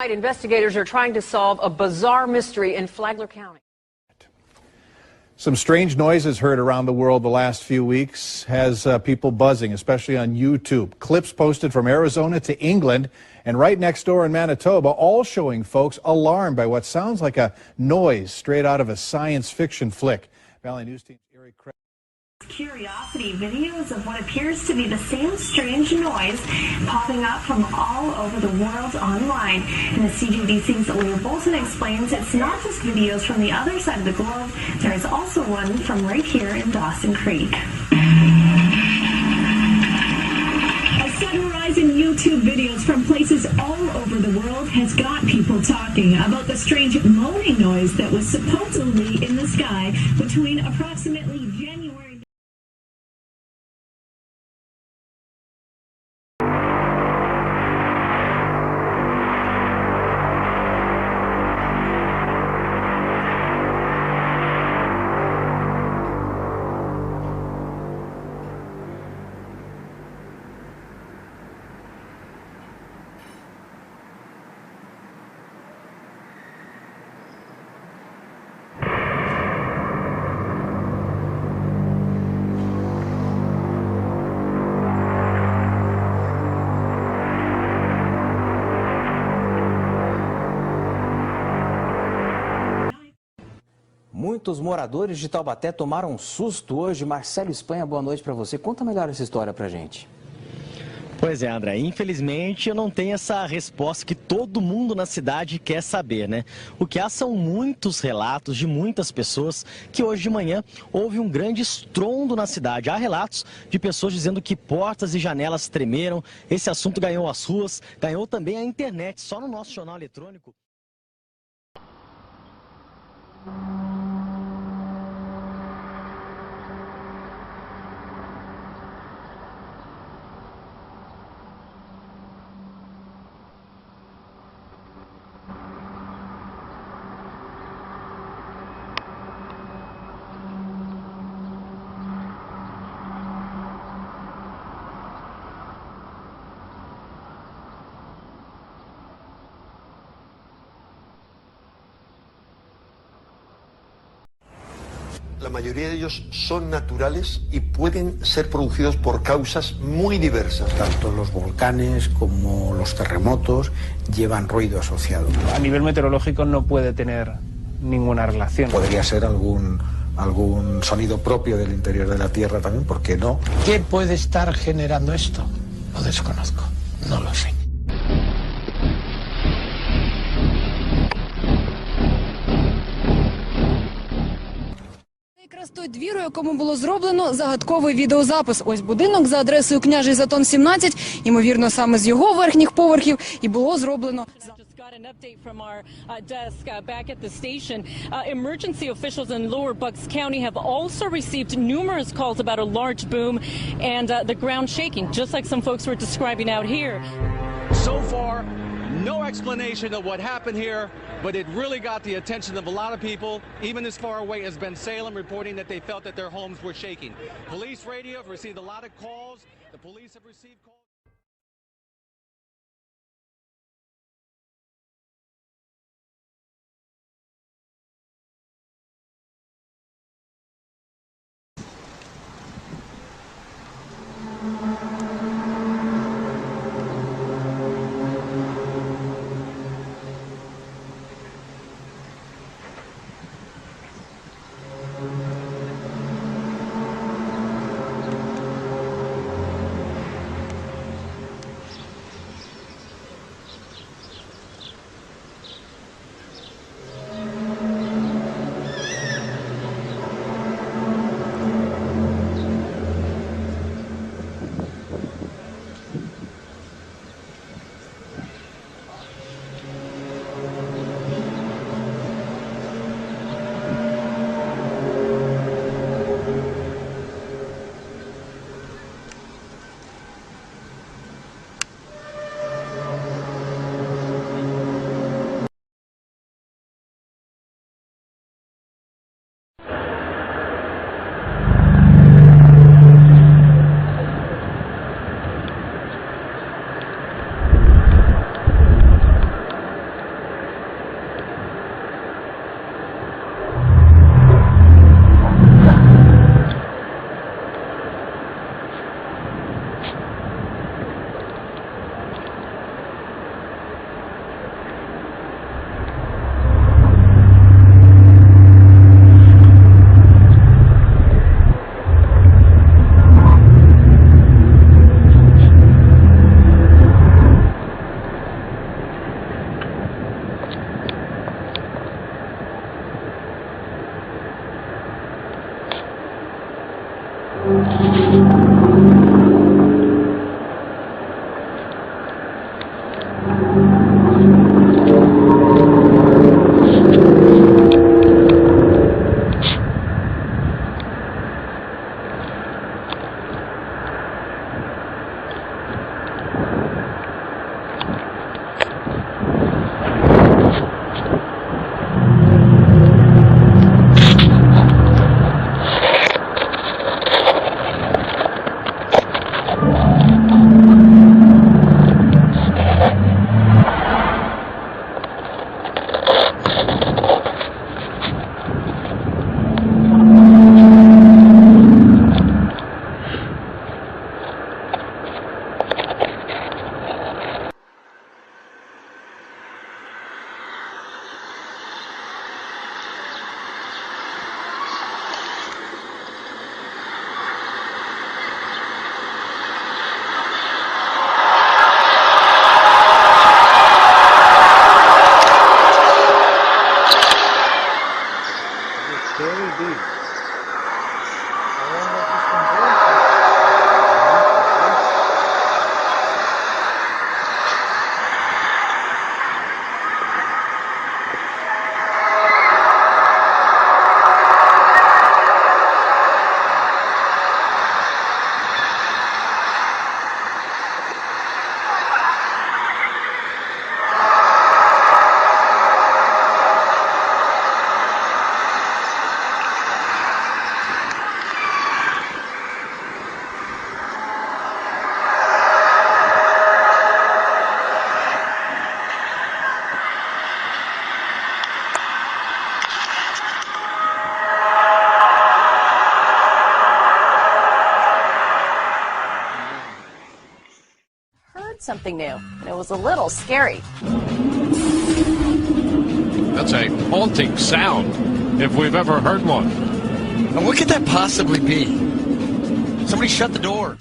Investigators are trying to solve a bizarre mystery in Flagler County. Some strange noises heard around the world the last few weeks has people buzzing, especially on YouTube. Clips posted from Arizona to England and right next door in Manitoba, all showing folks alarmed by what sounds like a noise straight out of a science fiction flick. Valley News Team's Eric Craig. Curiosity videos of what appears to be the same strange noise popping up from all over the world online. And the CGDC's Leah Bolton explains it's not just videos from the other side of the globe, there is also one from right here in Dawson Creek. A sudden rise in YouTube videos from places all over the world has got people talking about the strange moaning noise that was supposedly in the sky between approximately January. Muitos moradores de Taubaté tomaram um susto hoje. Marcelo Espanha, boa noite para você. Conta melhor essa história pra gente. Pois é, André, infelizmente eu não tenho essa resposta que todo mundo na cidade quer saber, né? O que há são muitos relatos de muitas pessoas que hoje de manhã houve um grande estrondo na cidade. Há relatos de pessoas dizendo que portas e janelas tremeram. Esse assunto ganhou as ruas, ganhou também a internet. Só no nosso jornal eletrônico. La mayoría de ellos son naturales y pueden ser producidos por causas muy diversas. Tanto los volcanes como los terremotos llevan ruido asociado. A nivel meteorológico no puede tener ninguna relación. Podría ser algún sonido propio del interior de la Tierra también, ¿por qué no? ¿Qué puede estar generando esto? Lo desconozco, no lo sé. Стоїть двір, у якому було зроблено загадковий відеозапис. Ось будинок за адресою Княжий Затон, 17. Ймовірно, саме з його верхніх поверхів і було зроблено. An update from our desk back at the station. Emergency officials in Lower Bucks County have also received numerous calls about a large boom and the ground shaking, just like some folks were describing out here. So far, no explanation of what happened here, but it really got the attention of a lot of people, even as far away as Ben Salem, reporting that they felt that their homes were shaking. Police radio have received a lot of calls. The police have received calls. something new, and it was a little scary. That's a haunting sound, if we've ever heard one. And what could that possibly be? Somebody shut the door.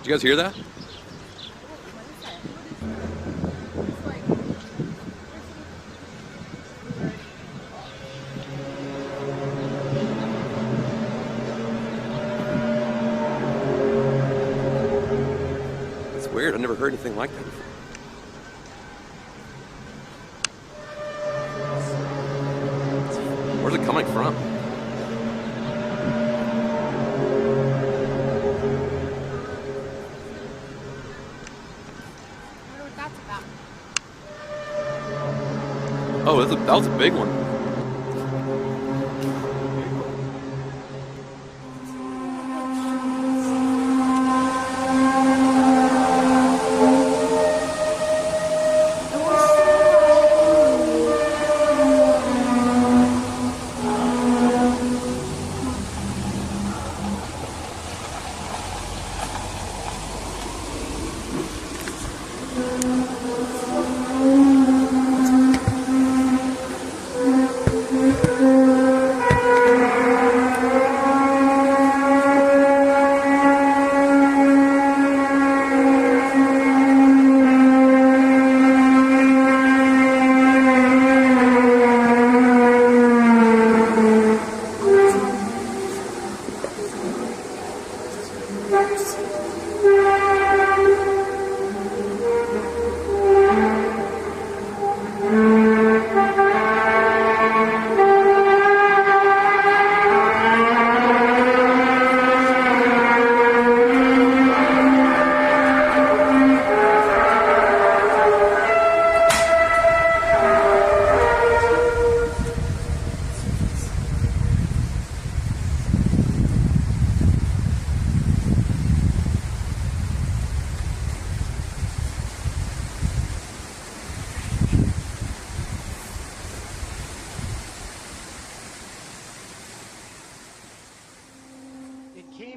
Did you guys hear that? It's weird. I've never heard anything like that before. Where's it coming from? Oh, that was a big one.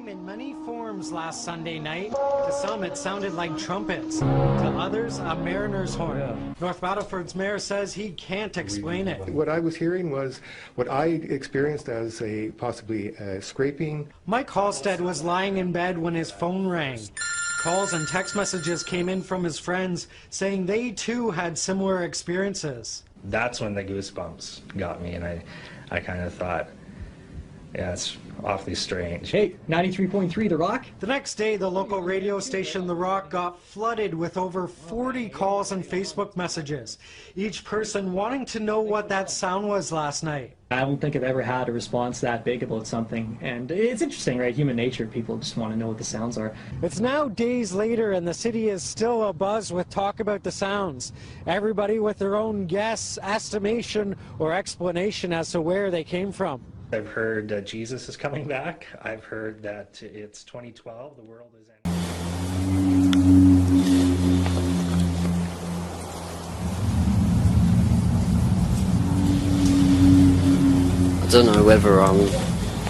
In many forms last Sunday night. To some, it sounded like trumpets. To others, a mariner's horn. Yeah. North Battleford's mayor says he can't explain it. What I was hearing was what I experienced as a possibly scraping. Mike Halstead was lying in bed when his phone rang. Calls and text messages came in from his friends saying they too had similar experiences. That's when the goosebumps got me, and I kind of thought, yeah, it's awfully strange. Hey, 93.3 The Rock? The next day, the local radio station The Rock got flooded with over 40 calls and Facebook messages, each person wanting to know what that sound was last night. I don't think I've ever had a response that big about something, and it's interesting, right? Human nature, people just want to know what the sounds are. It's now days later, and the city is still abuzz with talk about the sounds. Everybody with their own guess, estimation, or explanation as to where they came from. I've heard Jesus is coming back. I've heard that it's 2012, the world is ending. I don't know whether I'm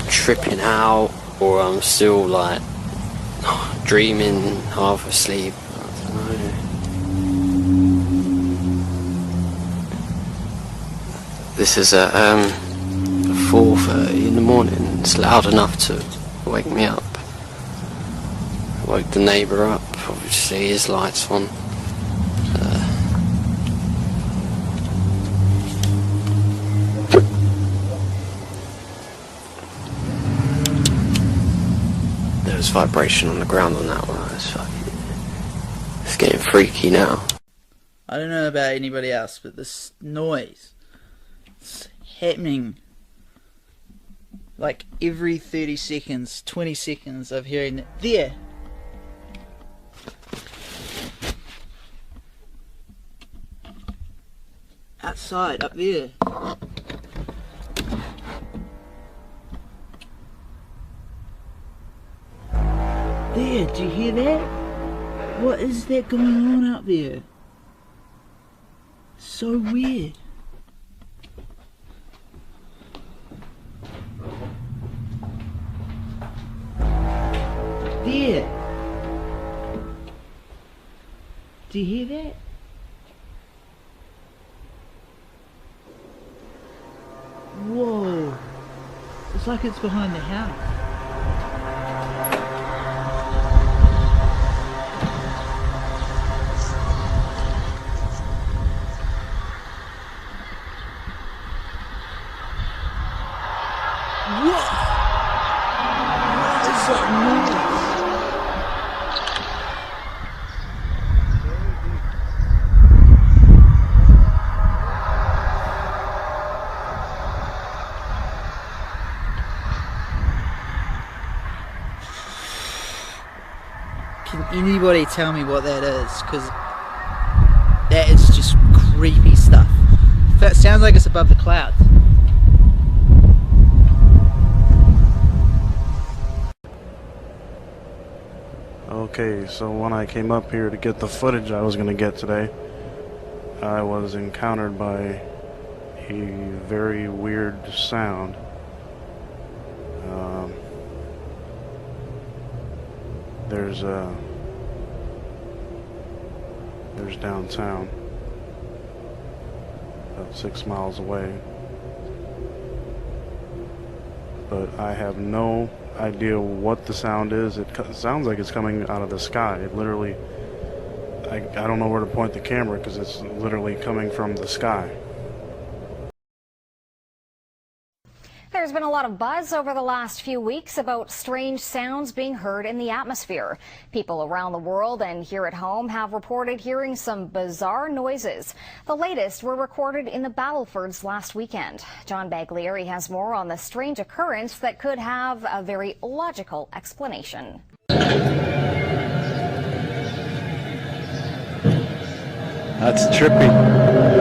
tripping out or I'm still like dreaming, half asleep. I don't know. This is at 4:30 in the morning. It's loud enough to wake me up. I woke the neighbour up, obviously his light's on. There was vibration on the ground on that one. It's getting freaky now. I don't know about anybody else, but this noise, it's happening like every 30 seconds, 20 seconds of hearing it. There. Outside, up there. There, do you hear that? What is that going on up there? So weird. There. Do you hear that? Whoa. It's like it's behind the house. anybody tell me what that is, because that is just creepy stuff. It sounds like it's above the clouds. Okay, so when I came up here to get the footage I was going to get today, I was encountered by a very weird sound. There's downtown, about 6 miles away, but I have no idea what the sound is. It sounds like it's coming out of the sky. It literally, I don't know where to point the camera because it's literally coming from the sky. There's been a lot of buzz over the last few weeks about strange sounds being heard in the atmosphere. People around the world and here at home have reported hearing some bizarre noises. The latest were recorded in the Battlefords last weekend. John Baglieri has more on the strange occurrence that could have a very logical explanation. That's trippy.